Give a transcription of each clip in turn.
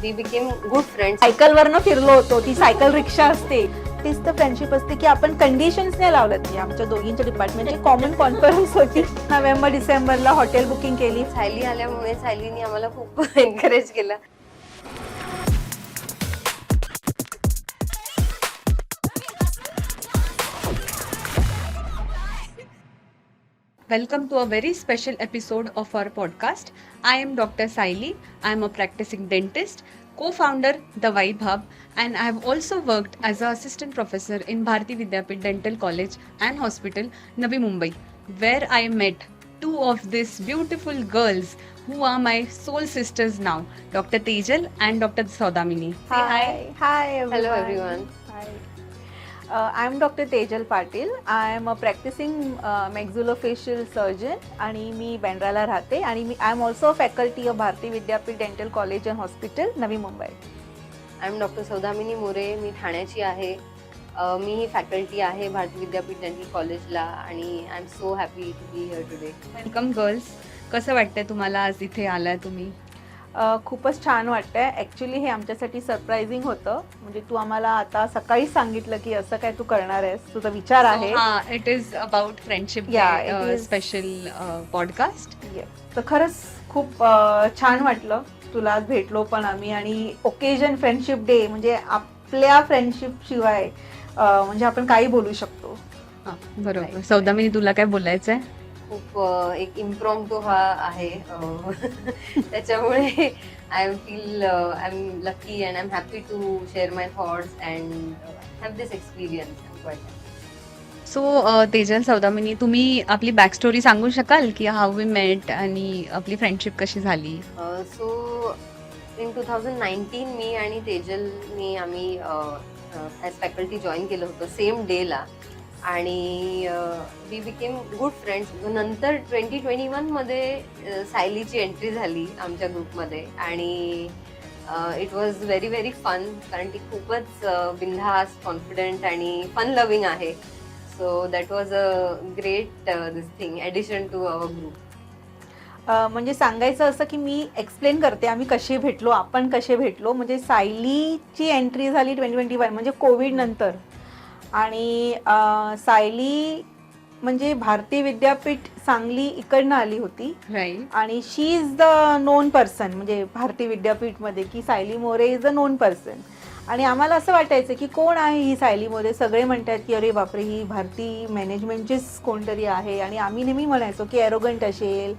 We became good friends. सायकलवरनं फिरलो होतो, ती सायकल रिक्षा असते, तीच तर फ्रेंडशिप असते की आपण कंडिशन्स नाही लावल्यात. म्हणजे आमच्या दोघींच्या डिपार्टमेंटची कॉमन कॉन्फरन्स होती. नोव्हेंबर डिसेंबरला हॉटेल बुकिंग केली. सायली आल्यामुळे सायलीने आम्हाला खूप एनकरेज केलं. Welcome to a very special episode of our podcast. I am Dr. Saili. I am a practicing dentist, co-founder The Vibe Hub, and I have also worked as an assistant professor in Bharati Vidyapit Dental College and Hospital, Navi Mumbai, where I met two of these beautiful girls who are my soul sisters now, Dr. Tejal and Dr. Saudamini. Say hi. Hi Hello everyone. Hi. I am Dr. Tejal Patil. I am a practicing maxillofacial surgeon आणि मी बँड्राला राहते आणि I am also faculty of Bharati Vidyapeeth dental college and hospital Navi Mumbai. I am doctor Saudamini More. मी ठाण्याची आहे. मी ही faculty आहे Bharti Vidyapeeth dental कॉलेजला आणि I am so happy to be here today. Welcome girls. कसं वाटतंय तुम्हाला आज इथे आलाय तुम्ही? खूपच छान वाटतंय. ॲक्च्युली हे आमच्यासाठी सरप्रायझिंग होतं. म्हणजे तू आम्हाला आता सकाळी सांगितलं की असं काय तू करणार आहेस, तुझा विचार आहे. It is about friendship special podcast. तर खरंच खूप छान वाटलं तुला आज भेटलो पण आम्ही. आणि ओकेजन फ्रेंडशिप डे म्हणजे आपल्या फ्रेंडशिप शिवाय म्हणजे आपण काही बोलू शकतो. बरोबर. सौदामिनी, तुला काय बोलायचंय? खूप एक इम्प्रॉम्प्टू हा आहे. त्याच्यामुळे I am lucky and I am happy to share my thoughts and have this experience. So Tejal, Saudamini, तुम्ही आपली बॅक स्टोरी सांगू शकाल की हाऊ वी मेट आणि आपली फ्रेंडशिप कशी झाली? सो इन 2019 मी आणि तेजलनी आम्ही ॲज फॅकल्टी जॉईन केलं होतं सेम डेला आणि वी बिकेम गुड फ्रेंड्स. नंतर 2021मध्ये सायलीची एंट्री झाली आमच्या ग्रुपमध्ये आणि it was very very fun, कारण ती खूपच बिनधास्त, कॉन्फिडंट आणि फन लविंग आहे. So that was a great this thing addition to our group. म्हणजे सांगायचं असं की मी एक्सप्लेन करते आम्ही कसे भेटलो, आपण कसे भेटलो. म्हणजे सायलीची एंट्री झाली 2021 म्हणजे कोविड नंतर. आणि सायली म्हणजे भारती विद्यापीठ सांगली इकडनं आली होती. राईट. आणि शी इज द नोन पर्सन म्हणजे भारती विद्यापीठमध्ये की Sayali More is a known person. आणि आम्हाला असं वाटायचं की कोण आहे ही सायली मोरे. सगळे म्हणतात की अरे बापरे, ही भारती मॅनेजमेंटचीच कोणतरी आहे. आणि आम्ही नेहमी म्हणायचो की ॲरोगंट असेल,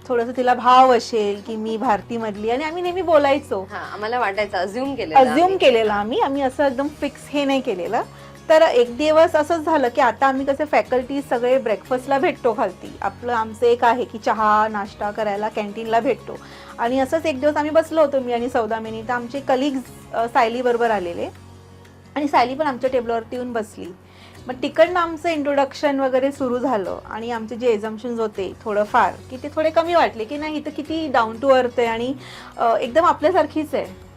थोडंसं तिला भाव असेल की मी भारतीमधली. आणि आम्ही नेहमी बोलायचो. आम्हाला वाटायचं, अज्युम केलेलं आम्ही असं एकदम फिक्स हे नाही केलेलं. तर एक दिवस असंच झालं की आता आम्ही कसे फॅकल्टी सगळे ब्रेकफास्टला भेटतो खालती. आमचं एक आहे की चहा नाश्ता करायला कॅन्टीनला भेटतो. आणि असंच एक दिवस आम्ही बसलो होतो मी आणि सौदामिनी. तर आमचे कलिग्स सायली बरोबर आलेले आणि सायली पण आमच्या टेबलवरती येऊन बसली. मग तिकडनं आमचं इंट्रोडक्शन वगैरे सुरू झालं आणि आमचे जे एझम्पशन्स होते थोडंफार की ते थोडे कमी वाटले की नाही तर किती डाऊन टू अर्थ आहे आणि एकदम आपल्यासारखीच आहे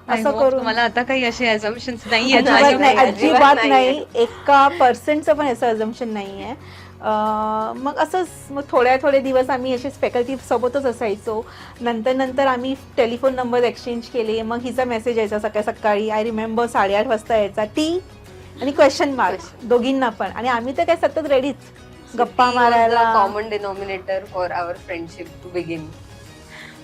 असं करून. मला आता काही असे अझम्पशन्स नाही अजिबात नाही. एका पर्सेंटचं पण असं अझम्पशन नाही आहे. मग असंच मग थोडे दिवस आम्ही असेच फॅकल्टी सोबतच असायचो. नंतर आम्ही टेलिफोन नंबर एक्सचेंज केले. मग हिचा मेसेज यायचा सकाळी आय रिमेंबर 8:30 वाजता यायचा, टी आणि क्वेश्चन मार्क दोघींना पण. आणि आम्ही तर काय सतत रेडीच गप्पा मारायला. Common denominator for our friendship to begin.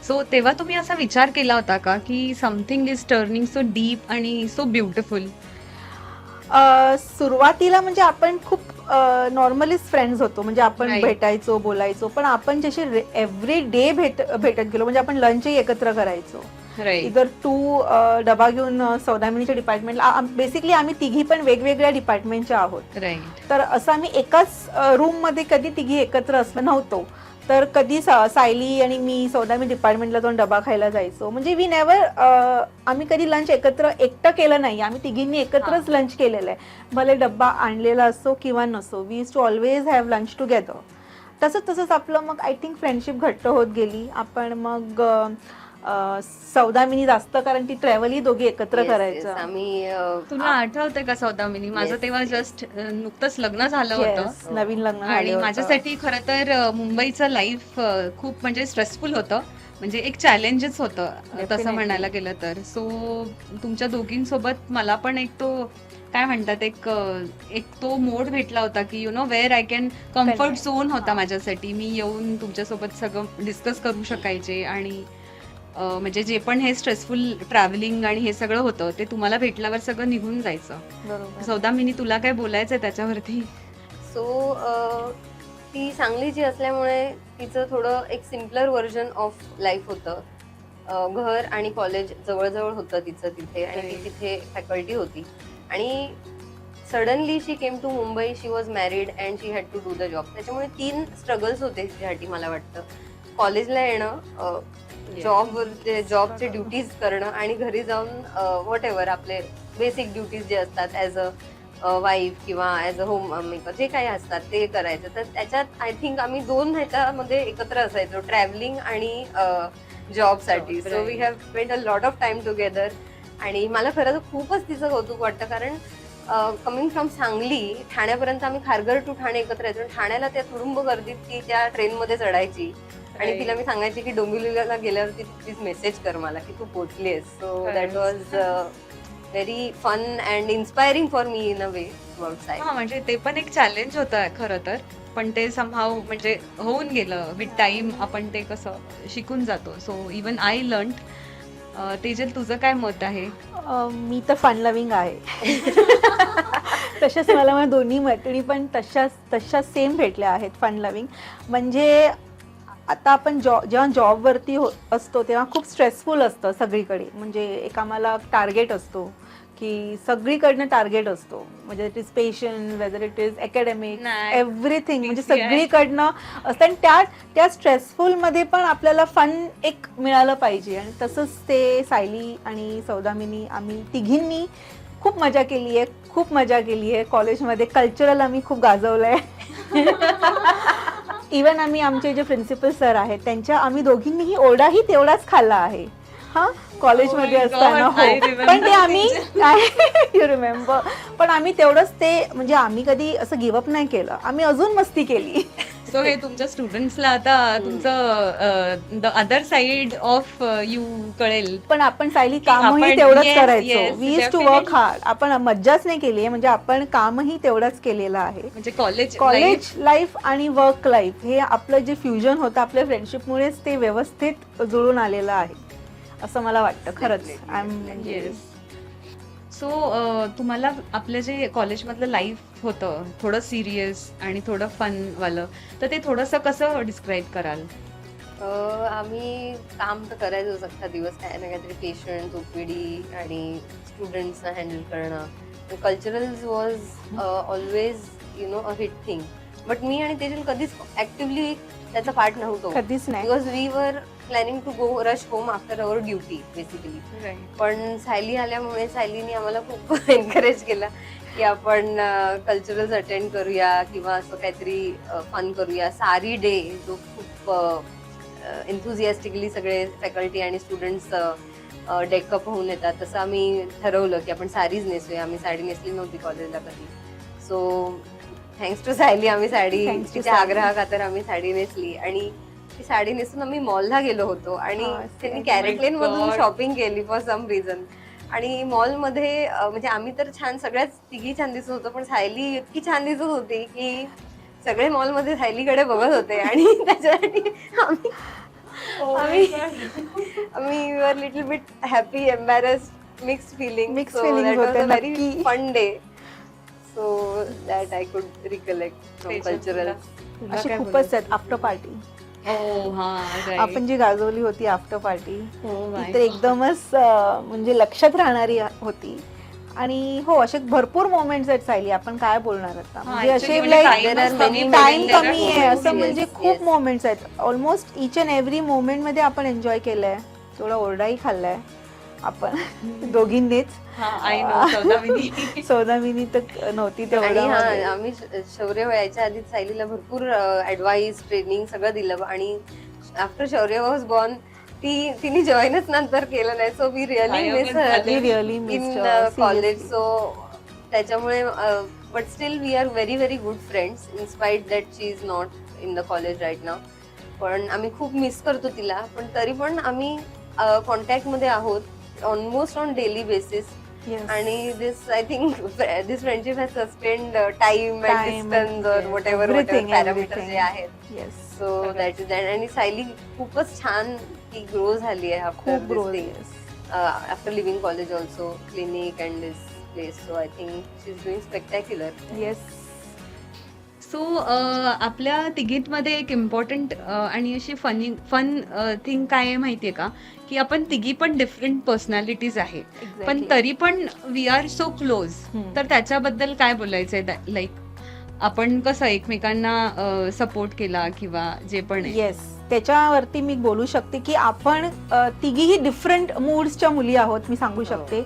So तेव्हा तुम्ही असा विचार केला होता का की something is turning so deep आणि सो ब्युटिफुल? सुरुवातीला म्हणजे आपण खूप नॉर्मलीच फ्रेंड्स होतो. म्हणजे आपण Right. भेटायचो, बोलायचो. पण आपण जसे एव्हरी डे भेटत गेलो. म्हणजे आपण लंचही एकत्र करायचो. इधर तू डबा घेऊन सौदामिनीच्या डिपार्टमेंटला. बेसिकली आम्ही तिघी पण वेगवेगळ्या डिपार्टमेंटच्या आहोत. राईट. तर असं आम्ही एकाच रूममध्ये कधी तिघी एकत्र असलो नव्हतो. तर कधी सायली आणि मी सौदामिनी डिपार्टमेंटला जाऊन डबा खायला जायचो. म्हणजे वी नेवर आम्ही कधी लंच एकत्र एकटं केलं नाही. आम्ही तिघींनी एकत्रच लंच केलेलं आहे. भले डब्बा आणलेला असो किंवा नसो, we use to always have lunch together. तसंच आपलं मग आय थिंक फ्रेंडशिप घट्ट होत गेली. आपण मग सौदामिनी जास्त, कारण ती ट्रॅव्हलही दोघी एकत्र करायचं. आम्ही तुला आठवतंय का सौदामिनी? माझं तेव्हा जस्ट नुकतंच लग्न झालं होतं. नवीन लग्न आणि माझ्यासाठी खरं तर मुंबईचं लाईफ खूप म्हणजे स्ट्रेसफुल होतं. म्हणजे एक चॅलेंजच होतं तसं Definitely. म्हणायला गेलं तर. सो तुमच्या दोघींसोबत मला पण एक तो काय म्हणतात एक तो मोड भेटला होता की you know where I can comfort Connect. Zone होता हा. माझ्यासाठी. मी येऊन तुमच्यासोबत सगळं डिस्कस करू शकायचे आणि म्हणजे जे पण हे स्ट्रेसफुल ट्रॅव्हलिंग आणि हे सगळं होतं ते तुम्हाला भेटल्यावर सगळं निघून जायचं. बरोबर. सौदामिनी, तुला काय बोलायचंय त्याच्यावरती? सो ती सांगलीची असल्यामुळे तिचं थोडं एक सिम्पलर व्हर्जन ऑफ लाईफ होतं. घर आणि कॉलेज जवळजवळ होतं तिचं तिथे, आणि ती Right. तिथे फॅकल्टी होती. आणि suddenly she came to Mumbai. She was married and she had to do the job. त्याच्यामुळे 3 स्ट्रगल्स होते तिच्यासाठी मला वाटतं. कॉलेजला येणं, जॉबचे ड्युटीज करणं, आणि घरी जाऊन व्हॉट एव्हर आपले बेसिक ड्युटीज जे असतात ॲज अ वाईफ किंवा ॲज अ होम मेकर जे काही असतात ते करायचं. तर त्याच्यात आय थिंक आम्ही 2 ह्याच्यामध्ये एकत्र असायचो, ट्रॅव्हलिंग आणि जॉबसाठी. Job, so we right. Have spend a lot of time together. आणि मला खरं तर खूपच तिचं कौतुक वाटतं, कारण कमिंग फ्रॉम सांगली ठाण्यापर्यंत आम्ही खारघर टू ठाणे एकत्र यायचो. आणि ठाण्याला त्या तुडुंब गर्दीत ती त्या ट्रेनमध्ये चढायची, आणि Right. तिला मी सांगायची की डोंबिवलीला गेल्यावरती प्लीज मेसेज कर मला की तू पोहोचलीस. So that was very fun and inspiring for me in a way outside. हा, म्हणजे ते पण एक चॅलेंज होतं खरं तर, पण ते समहाव म्हणजे होऊन गेलं विथ टाइम. आपण ते कसं शिकून जातो. So even I learn. Tejal, तुझं काय मत आहे? मी तर फन लव्हिंग आहे. तशाच मला माझ्या दोन्ही मैत्रिणी पण तशाच सेम भेटल्या आहेत, फन लव्हिंग. म्हणजे आता आपण जेव्हा जॉबवरती असतो तेव्हा खूप स्ट्रेसफुल असतं सगळीकडे. म्हणजे एक आम्हाला टार्गेट असतो की सगळीकडनं टार्गेट असतो. म्हणजे it is patient, whether it is academic, नाही. एव्हरीथिंग, म्हणजे TCI. सगळीकडनं असतं. आणि त्या स्ट्रेसफुलमध्ये पण आपल्याला फन एक मिळालं पाहिजे. आणि तसंच ते सायली आणि सौदामिनी आम्ही तिघींनी खूप मजा केली आहे, खूप मजा केली आहे कॉलेजमध्ये. कल्चरल आम्ही खूप गाजवलं आहे. इवन आम्ही आमचे जे प्रिन्सिपल सर आहेत त्यांच्या आम्ही दोघींनीही ओरडाही तेवढाच खाल्ला आहे हा कॉलेजमध्ये Oh my असताना. God, I हो, remember पण ते आम्ही यू रिमेंबर, पण आम्ही तेवढंच ते म्हणजे आम्ही कधी असं गिव्हअप नाही केलं, आम्ही अजून मस्ती केली. सो हे तुमच्या स्टुडंट्सला आता तुमचं the other side of you कळेल. पण आपण सायली की कामही आपण- तेवढंच yes, करायचो. yes, we used to work definitely. Hard. आपण मज्जाच नाही केली आहे, म्हणजे आपण कामही तेवढंच केलेलं आहे. म्हणजे कॉलेज कॉलेज लाईफ आणि वर्क लाईफ हे आपलं जे फ्युजन होतं आपल्या फ्रेंडशिपमुळेच ते व्यवस्थित जुळून आलेलं आहे असं मला वाटतं खरंच. म्हणजे येस. सो तुम्हाला आपलं जे कॉलेजमधलं लाईफ होतं थोडं सिरियस आणि थोडं फनवालं, तर ते थोडंसं कसं डिस्क्राईब कराल? आम्ही काम तर करायचोच अख्खा दिवस, काय ना काहीतरी पेशंट, ओपीडी आणि स्टुडंट्सना हँडल करणं. Culturals was always you know a hit thing. But मी आणि तेजल कधीच ऍक्टिव्हली त्याचा पार्ट नव्हतो, कधीच नाही. Because we were planning to go rush home after our duty basically. पण सायली आल्यामुळे सायलीने आम्हाला खूप एनकरेज केलं की आपण कल्चरल्स अटेंड करूया किंवा असं काहीतरी फन करूया. सारी डे जो खूप एन्थुझियास्टिकली सगळे फॅकल्टी आणि स्टुडंट्स डेकअप होऊन येतात, तसं आम्ही ठरवलं की आपण साडीच नेसूया. आम्ही साडी नेसली नव्हती कॉलेजला कधी. सो थँक्स टू सायली आम्ही साडी, Thanks to तिच्या सायली. आग्रहाखातर आम्ही साडी नेसली. आणि ती साडी नेसून आम्ही मॉलला गेलो होतो, आणि हा, त्यांनी oh कॅरेक्लेन my मधून God. शॉपिंग केली फॉर सम रिझन. आणि मॉलमध्ये म्हणजे आम्ही तर छान, सगळ्याच तिघी छान दिसत होतो, पण सायली इतकी छान दिसत होती की सगळे मॉलमध्ये सायलीकडे बघत होते. आणि त्याच्यासाठी आम्ही were little bit happy, embarrassed, mixed feeling. Mixed feelings होते, व्हेरी नक्की. Fun day. So that I could recollect from cultural. अशी खूपच आहेत आफ्टर पार्टी. हो, हा, right. आपण जी गाजवली होती आफ्टर पार्टी Oh my ती तर एकदमच म्हणजे लक्षात राहणारी होती. आणि हो, असे भरपूर मोमेंट्स आहेत सायली, आपण काय बोलणार आता. म्हणजे असे actually लाईक time is कमी many टाइम moments. कमी आहे Yes, असं. म्हणजे yes, खूप yes. मोमेंट्स आहेत. Almost each and every moment मध्ये आपण एन्जॉय केलंय. तेवढा ओरडाही खाल्लाय आपण दोघींनीच. हा, I know, सौदामिनी. सौदामिनी तर नव्हती आणि तेवढा. आम्ही शौर्य व्हायच्या आधी सायलीला भरपूर ऍडवाइस, ट्रेनिंग सगळं दिलं. आणि आफ्टर शौर्य वॉज बॉर्न तिने जॉईनच नंतर केलं नाही. So we really miss We really in missed her, college. seriously. So त्याच्यामुळे but still we are very very good friends in spite that she is not in the college right now. पण आम्ही खूप miss करतो तिला, पण तरी पण आम्ही कॉन्टॅक्ट मध्ये आहोत almost on daily basis. Yes. आणि this I think this friendship has sustained time and Time distance and और whatever everything, parameter everything. जे आहेत. Yes. So that is that. आणि सायली खूपच छान ती ग्रो झाली आहे खूप grow. After living college also, clinic and this place. So I think she is doing spectacular. Yes. So आपल्या तिघींमध्ये एक इम्पॉर्टंट आणि अशी फन थिंग काय आहे माहितीये का, की आपण तिघी पण डिफरंट पर्सनॅलिटीज आहे, पण तरी पण वी आर सो क्लोज. तर त्याच्याबद्दल काय बोलायचंय, लाईक आपण कसं एकमेकांना सपोर्ट केला किंवा जे पण आहे. येस, त्याच्यावरती मी बोलू शकते की आपण तिघीही डिफरंट मूड्सच्या मुली आहोत. मी सांगू शकते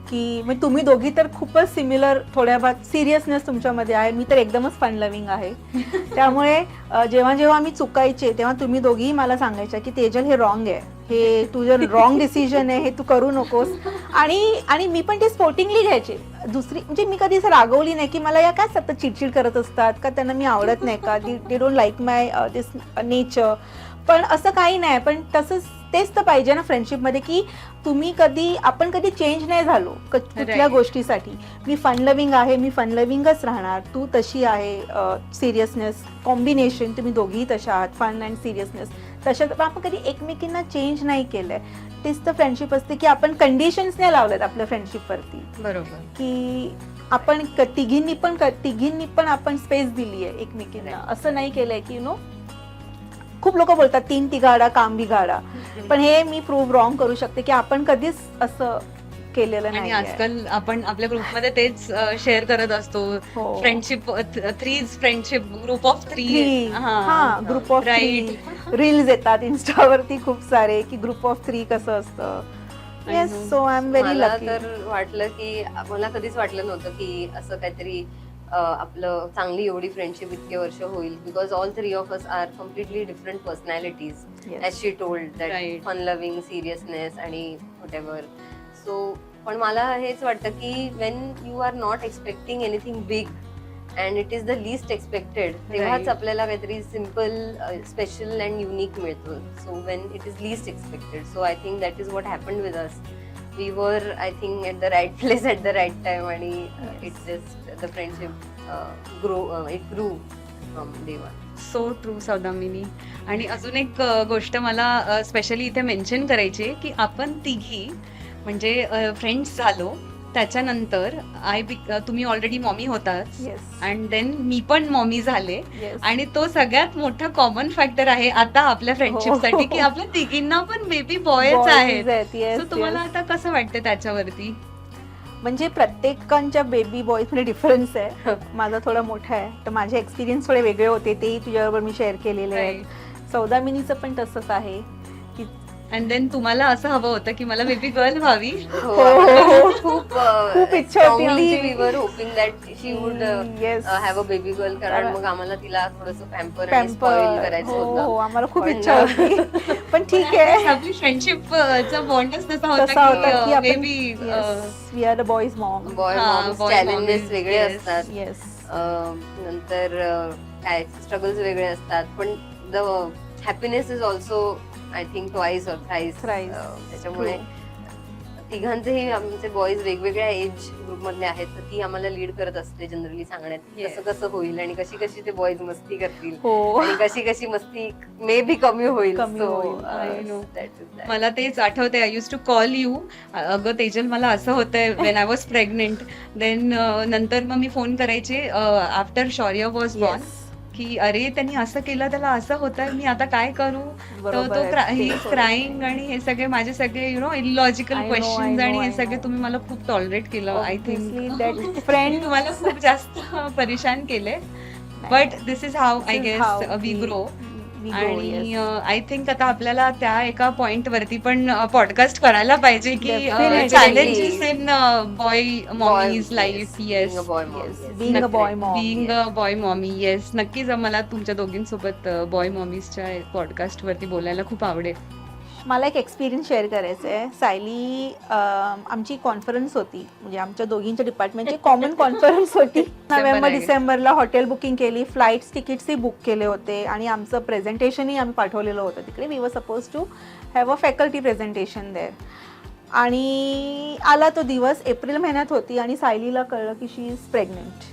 की म्हणजे तुम्ही दोघी तर खूपच सिमिलर, थोड्या बहुत सिरियसनेस तुमच्यामध्ये आहे. मी तर एकदमच फन लव्हिंग आहे. त्यामुळे जेव्हा जेव्हा मी चुकायचे तेव्हा तुम्ही दोघीही मला सांगायच्या की तेजल हे रॉंग आहे, हे तुझं रॉंग डिसिजन आहे, हे तू करू नकोस. आणि मी पण ते स्पोर्टिंगली घ्यायचे. दुसरी म्हणजे मी कधी असं रागवली नाही की मला या काय सतत चिडचिड करत असतात का, त्यांना मी आवडत नाही का, they don't like my this nature. पण असं काही नाही. पण तसंच तेच तर पाहिजे ना फ्रेंडशिपमध्ये, की आपण कधी चेंज नाही झालो कुठल्या गोष्टीसाठी. मी फन लव्हिंग आहे, मी फन लव्हिंगच राहणार, तू तशी आहे. सिरियसनेस कॉम्बिनेशन, तुम्ही दोघीही तशा आहात, फन अँड सिरियसनेस तशा. आपण कधी एकमेकींना चेंज नाही केलंय. तेच तर फ्रेंडशिप असते की आपण कंडिशन्स नाही लावल्यात आपल्या फ्रेंडशिपवरती. बरोबर. की आपण तिघींनी पण आपण स्पेस दिली आहे एकमेकींना. असं नाही केलंय की खूप लोक बोलतात 3 तिघाडा काम बिघाडा, पण हे मी प्रूव्ह रॉंग करू शकते की आपण कधीच असं केलेलं आणि नाही. आजकाल आपण आपल्या ग्रुपमध्ये तेच शेअर करत असतो. हो. Friendship 3 friendship, group of 3. Group of right. 3 reels येतात इन्स्टावरती खूप सारे की ग्रुप ऑफ 3 कसं असतं. Yes, so I am very मला लकी. तर वाटलं की मला कधीच वाटलं नव्हतं की असं काहीतरी आपलं चांगली एवढी फ्रेंडशिप इतके वर्ष होईल, because all 3 of us are completely different personalities, as she told that Right. Fun loving, seriousness आणि व्हॉटेव्हर. सो पण मला हेच वाटतं की when you are not expecting anything big and it is the least expected, तेव्हाच Right. आपल्याला काहीतरी simple, special and unique मिळतं. So when it is least expected, so I think that is what happened with us. We were, I think, at the right place at the right time, and it just the friendship it grew from day one. So true Saudamini. आणि अजून एक गोष्ट मला specially इथे mention करायची आहे, की आपण तिघी म्हणजे फ्रेंड्स झालो त्याच्यानंतर तुम्ही ऑलरेडी मॉमी होतात, येस, अँड देन मी पण मॉमी झाले. येस. आणि तो सगळ्यात मोठा कॉमन फॅक्टर आहे आता आपल्या फ्रेंडशिपसाठी, की हो. आपल्या तिघींना पण बेबी बॉयच आहेत. येस, So तुम्हाला आता कसं वाटतं त्याच्यावरती? म्हणजे प्रत्येकांच्या बेबी बॉईज मध्ये डिफरन्स आहे. माझा थोडा मोठा आहे, तर माझे एक्सपिरियन्स थोडे वेगळे होते, तेही तुझ्याबरोबर मी शेअर केलेले आहेत. सौदामिनीचं पण तसंच आहे की अँड देन तुम्हाला असं हवं होतं की मला बेबी गर्ल व्हावी. खूप इच्छा होती आमची. We were hoping that she would yes, have a baby girl, कारण मग आम्हाला तिला थोडंसं पॅम्पर आणि पॅम्पर. स्पॉइल करायचं हो, होतं. आम्हाला खूप पण इच्छा होती. पण ठीक आहे, आपली फ्रेंडशिपचा बॉन्डच तसा तसा होता की होता आपण baby. We are the boys mom. Boy हा, मॉम्स boy चॅलेंजेस moms, वेगळे yes. असतात. येस, नंतर काय स्ट्रगल्स वेगळे असतात, पण the happiness is also I think twice or thrice. Thrice. त्याच्यामुळे तिघांचेही आमचे बॉईज वेगवेगळ्या एज ग्रुप मधले आहेत, तर ती आम्हाला लीड करत असते जनरली सांगण्यात Yes. कसं कसं होईल आणि कशी कशी ते बॉईज मस्ती करतील हो. आणि कशी कशी मस्ती मे बी कमी होईल. कमी So, होईल. I know. that is that. मला तेच आठवते, I use to call you, अगं तेजल मला असं होतंय when I was pregnant. Then नंतर मग मी फोन करायचे after Shaurya was born, Yes. की अरे त्यांनी असं केलं, त्याला असं होतंय, मी आता काय करू. बरोबर तो आहे. ही ते क्राईंग आणि हे सगळे माझे सगळे illogical I know, questions I आणि know, हे I सगळे know. तुम्ही मला खूप टॉलरेट केलं. I Obviously think that friend मला खूप जास्त परेशान केले, but this is how I guess we grow. आणि आय थिंक आता आपल्याला त्या एका पॉइंट वरती पण पॉडकास्ट करायला पाहिजे की Definitely. Challenges in boy mommies Boy, life. yes, yes, being a boy mom, Yes, yes. being a boy mom. Being a boy mommy. Yes, नक्कीच मला तुमच्या दोघींसोबत बॉय मॉमीजच्या पॉडकास्ट वरती बोलायला खूप आवडेल. मला एक एक्सपिरियन्स शेअर करायचा आहे. सायली आमची कॉन्फरन्स होती, म्हणजे आमच्या दोघींच्या डिपार्टमेंटची कॉमन कॉन्फरन्स होती. नोव्हेंबर डिसेंबरला हॉटेल बुकिंग केली, फ्लाईट्स तिकीट्सही बुक केले होते आणि आमचं प्रेझेंटेशनही आम्ही पाठवलेलं होतं तिकडे. We were suppose to have a faculty presentation there. आणि आला तो दिवस, एप्रिल महिन्यात होती आणि सायलीला कळलं की she is pregnant.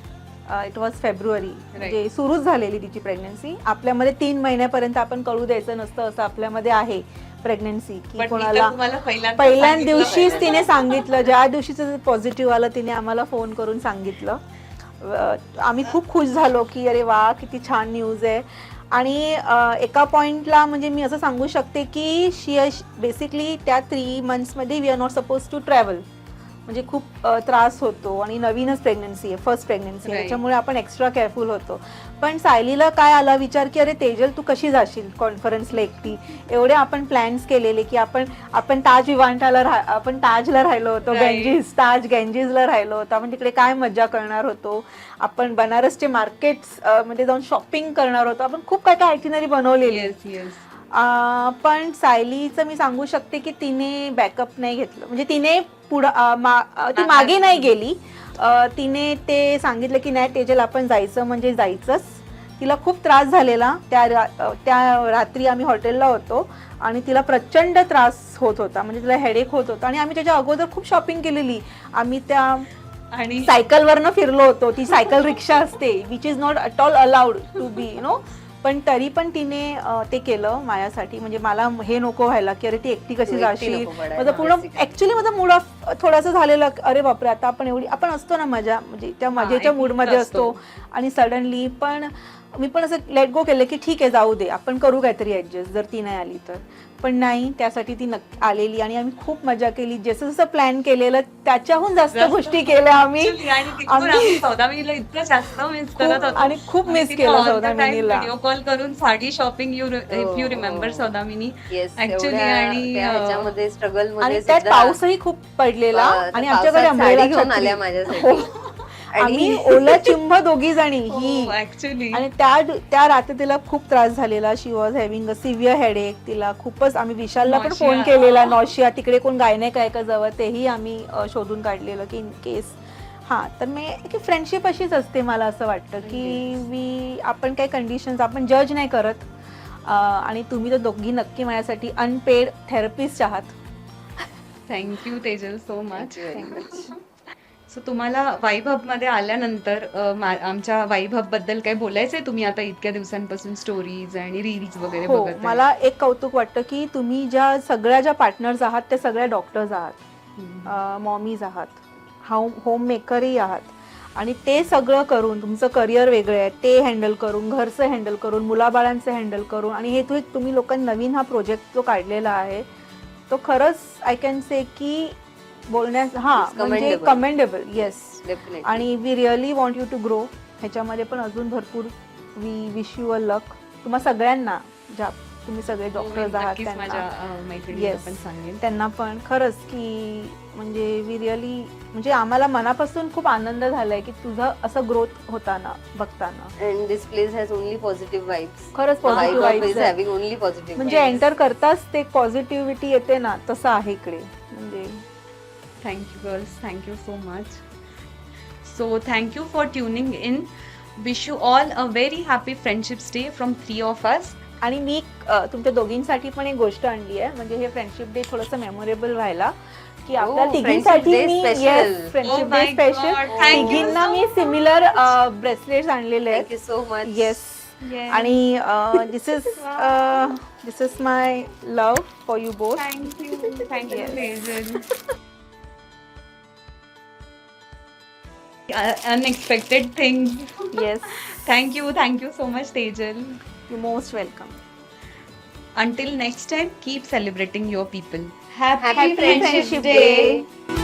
It was February, म्हणजे सुरूच झालेली तिची प्रेग्नन्सी. आपल्यामध्ये 3 महिन्यापर्यंत आपण कळू द्यायचं नसतं असं आपल्यामध्ये आहे प्रेग्नन्सी, की कोणाला पहिल्या दिवशीच तिने सांगितलं. ज्या दिवशीचं पॉझिटिव्ह आलं तिने आम्हाला फोन करून सांगितलं. आम्ही खूप खुश झालो की अरे वा किती छान न्यूज आहे. आणि एका पॉईंटला म्हणजे मी असं सांगू शकते की बेसिकली त्या 3 मंथ्समध्ये we are not suppose to travel. म्हणजे खूप त्रास होतो आणि नवीनच प्रेग्नन्सी आहे, फर्स्ट प्रेग्नन्सी, त्याच्यामुळे आपण एक्स्ट्रा केअरफुल होतो. पण सायलीला काय आला विचार की अरे तेजल तू कशी जाशील कॉन्फरन्सला एकटी. एवढे आपण प्लॅन्स केलेले की आपण ताज विवांटाला आपण ताजला राहिलो होतो, गँजीजला राहिलो होतो. आपण तिकडे काय मजा करणार होतो. आपण बनारसचे मार्केट्स मध्ये जाऊन शॉपिंग करणार होतो. आपण खूप काय काय आयटिनरी बनवलेली. पण सायलीचं मी सांगू शकते की तिने बॅकअप नाही घेतलं. म्हणजे तिने ती मागे नाही गेली. तिने ते सांगितलं की नाही तेजल आपण जायचं म्हणजे जायचंच. तिला खूप त्रास झालेला त्या रात्री. आम्ही हॉटेलला होतो आणि तिला प्रचंड त्रास होत होता, म्हणजे तिला हेडेक होत होता. आणि आम्ही त्याच्या अगोदर खूप शॉपिंग केलेली. आम्ही त्या आणि सायकलवरनं फिरलो होतो. ती सायकल रिक्षा असते which is not at all allowed to be पण तरी पण तिने ते केलं माझ्यासाठी. म्हणजे मला हे नको व्हायला की अरे ती एकटी कशी जाशील. माझं पूर्ण ऍक्च्युली माझा मूड ऑफ थोडासा झालेला. अरे बापरे आता आपण असतो ना मजा, म्हणजे त्या मजेच्या मूडमध्ये असतो आणि सडनली. पण मी पण असं लेट गो केलं की ठीक आहे जाऊ दे, आपण करू काहीतरी ऍडजस्ट जर ती नाही आली तर. पण नाही, त्यासाठी ती आलेली आणि आम्ही खूप मजा केली. जसं जसं प्लॅन केलेलं त्याच्याहून जास्त गोष्टी केल्या आम्ही. आणि खूप मिस केलं सौदामिनीला. व्हिडिओ कॉल करून sari shopping you remember Saudamini actually. आणि स्ट्रगल मध्ये त्यात पाऊसही खूप पडलेला आणि आमच्याकडे अंब्रेला घेऊन आल्या माझ्यासाठी. आम्ही ओला चिंब दोघी जणी ही ऍक्च्युली. आणि त्या रात्री तिला खूप त्रास झालेला. She was having a severe headache. तिला खूपच आम्ही विशालला पण फोन केलेला. नॉशिया तिकडे कोण गायनेक आहे का जवळ, तेही आम्ही शोधून काढलेलं की इन केस. हां, तर मी फ्रेंडशिप अशीच असते. मला असं वाटतं की आपण काही कंडिशन्स आपण जज नाही करत. आणि तुम्ही तर दोघी नक्की माझ्यासाठी अनपेड थेरपिस्ट आहात. Thank you Tejal so much. So तुम्हाला वाईब हब मध्ये आल्यानंतर आमच्या वाईब हब बद्दल काय बोलायचंय? तुम्ही आता इतक्या दिवसांपासून स्टोरीज आणि रील्स वगैरे हो, बघत आहे. मला एक कौतुक वाटतं की तुम्ही ज्या पार्टनर्स आहात त्या सगळ्या डॉक्टर्स आहात, मॉमीज आहात, होम मेकरही आहात. आणि ते सगळं करून तुमचं करिअर वेगळं आहे, ते हँडल करून, घरचं हँडल करून, मुलाबाळांचं हँडल करून, आणि हे तुम्ही लोकांनी नवीन हा प्रोजेक्ट जो काढलेला आहे तो खरंच आय कॅन से की बोलण्यास म्हणजे कमेंडेबल. येस. आणि we really want you to grow. ह्याच्यामध्ये पण अजून भरपूर we wish you a luck. तुम्हा सगळ्यांना, ज्या तुम्ही सगळे डॉक्टर्स आहात त्यांना पण खरंच की म्हणजे वी रिअली म्हणजे आम्हाला मनापासून खूप आनंद झालाय की तुझा असं ग्रोथ होताना बघताना. And this place has only positive vibes. खरंच positive vibes is having only positive म्हणजे vibes. एंटर करताच ते पॉझिटिव्हिटी येते ना, तसं आहे इकडे. म्हणजे thank you girls, thank you so much. So thank you for tuning in. Wish you all a very happy friendships day from 3 of us. आणि मी तुमच्या दोघींसाठी पण एक गोष्ट आणली आहे, म्हणजे हे फ्रेंडशिप डे थोडंसं मेमोरेबल व्हायला की आपल्या तिघींसाठी मी फ्रेंडशिप डे स्पेशल तिघींना मी सिमिलर ब्रेसलेट्स आणलेले आहेत. Thank you so much. Yes. आणि this is my love for you both. Thank you Tejal. Unexpected things. Yes. Thank you so much Tejal. You're most welcome. Until next time, keep celebrating your people. Happy Friendship Day.